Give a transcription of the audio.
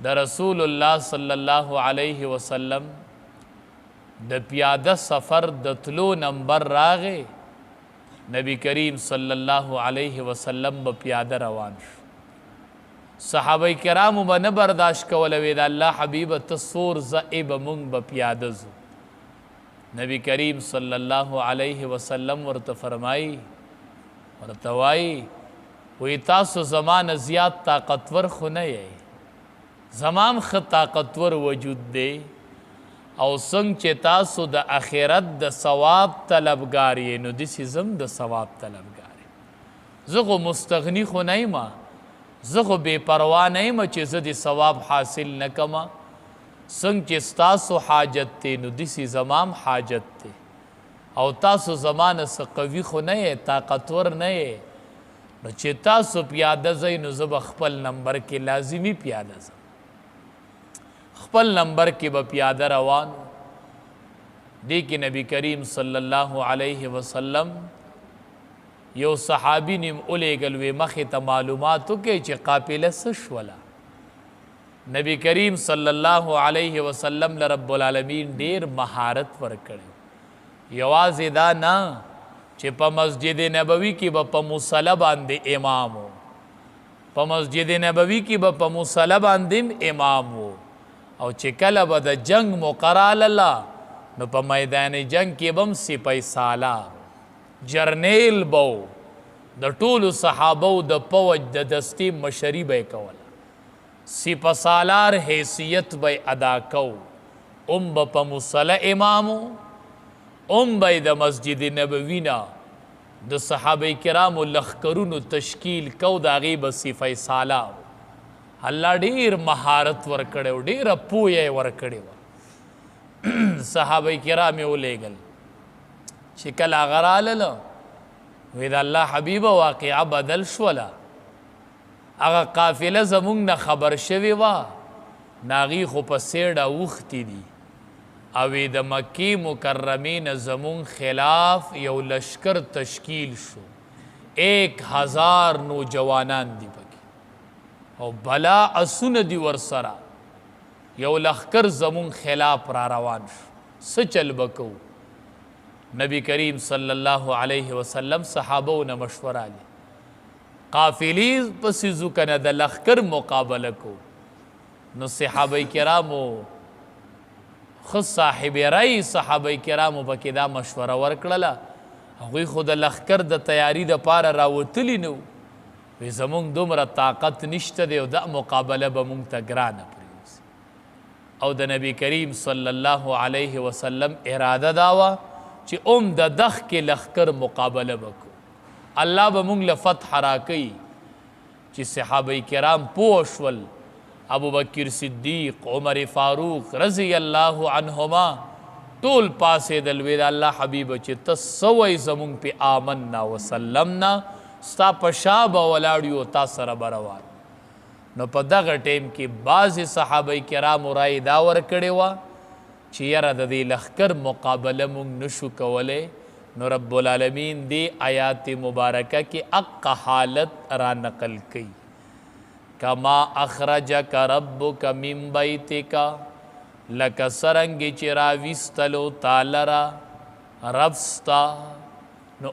د رسول الله صلی الله علیه وسلم د پیاده سفر د تلو نمبر راغې نبی کریم صلی الله علیه وسلم به پیاده روان شو صحابه کرامو به نه برداشت کوله وی د الله حبیبه ته سور ځای به مونږ به پیاده ځو نبی کریم صلی الله علیه وسلم ورته فرمایي ورته وایي وی تاسو زمانه زیات طاقتور خو نه یې زمام ښه طاقتور وجود دی او څنګه چې تاسو د آخرت د ثواب طلبګار یې نو داسې زم د ثواب طلبګار یم زه خو مستغني خو نه یم زه خو بې پروا نه یم چې زه د ثواب حاصل نه کمه څنګه چې ستاسو حاجت دی نو داسې زمام حاجت دی او تاسو زمانه څه قوي خو نه یې طاقتور نه یې نو چې تاسو پیاده ځئ نو زه به خپل نمبر کې لازمي پیاده ځم خپل نمبر کې به پیاده روان دی کې نبی کریم صلی الله علیه وسلم یو صحابي نیم الیږل وی مخې ته معلومات وکړئ چې قافله څه شوله نبی کریم صلی الله علیه وسلم له رب العالمین ډیر مهارت ورکړی یوازې دا نه چې په مسجد نبوي کې به په مصلی باندې امام و په مسجد نبوي کې به په مصلی باندې امام و او چې کله به د جنگ مقراله نو په میدان جنگ کې به هم سپی سالار جرنیل بو د ټولو صحابو د فوج د دستې مشري به یې کوله سپه سالار حیثیت به ادا کو به په مصلی امامو به د مسجد نبوي نه د صحابه کرامو لښکرونو تشکیل کو د هغې به سپی سالار الله ډیر مهارت ورکړی و ډیره پویه یې ورکړې وه صحابه کرام یې ولیږل چې کله هغه رالله وی د الله حبیبه واقعه بدل شوله هغه قافله زمونږ نه خبر شوې وه ناغي خو په سیډه اوښتې دي او د مکې مکرمې نه زمونږ خلاف یو لشکر تشکیل شو 1000 نوجوانان دي او بلا اسونه دی ورسره یو لخکر زمون خلاف را روان شو څه چل بکو نبی کریم صلی الله علیه وسلم صحابو نه مشوره لی قافلی پسې ځو کنه د لخکر مقابله کو نو صحابه کرامو خو صاحب رای صحابه کرامو پکې دا مشوره ورکړله هغوی خو د لخکر د تیاری دپاره راوتلی نه وی زمونږ دومره طاقت نشته دی او دا مقابله به مونږ ته ګرانه پرېوځي او د نبی کریم صلی الله علیه وسلم اراده دا وه چې د دښ کې لښکر مقابله وکړو الله به مونږ له فتح راکوي چې صحابه کرام پوه شول ابوبکر صدیق عمر فاروق رضی الله عنهما ټول پاسېدل وی د الله حبیبه چې ته څه وایې زمونږ پې آمنا وسلمنا ستا په شا به ولاړ یو تا سره به روان نو په دغه ټیم کې بعضې صحابه کرامو رای دا ورکړې وه چې یاره د دې لښکر مقابله موږ نشو کولی نو رب العالمین دې آیات مبارکه کې اقا حالت را نقل کوي کما اخرجک ربک من بیتک لکه څرنګې چې راویستلو تا لره رب ستا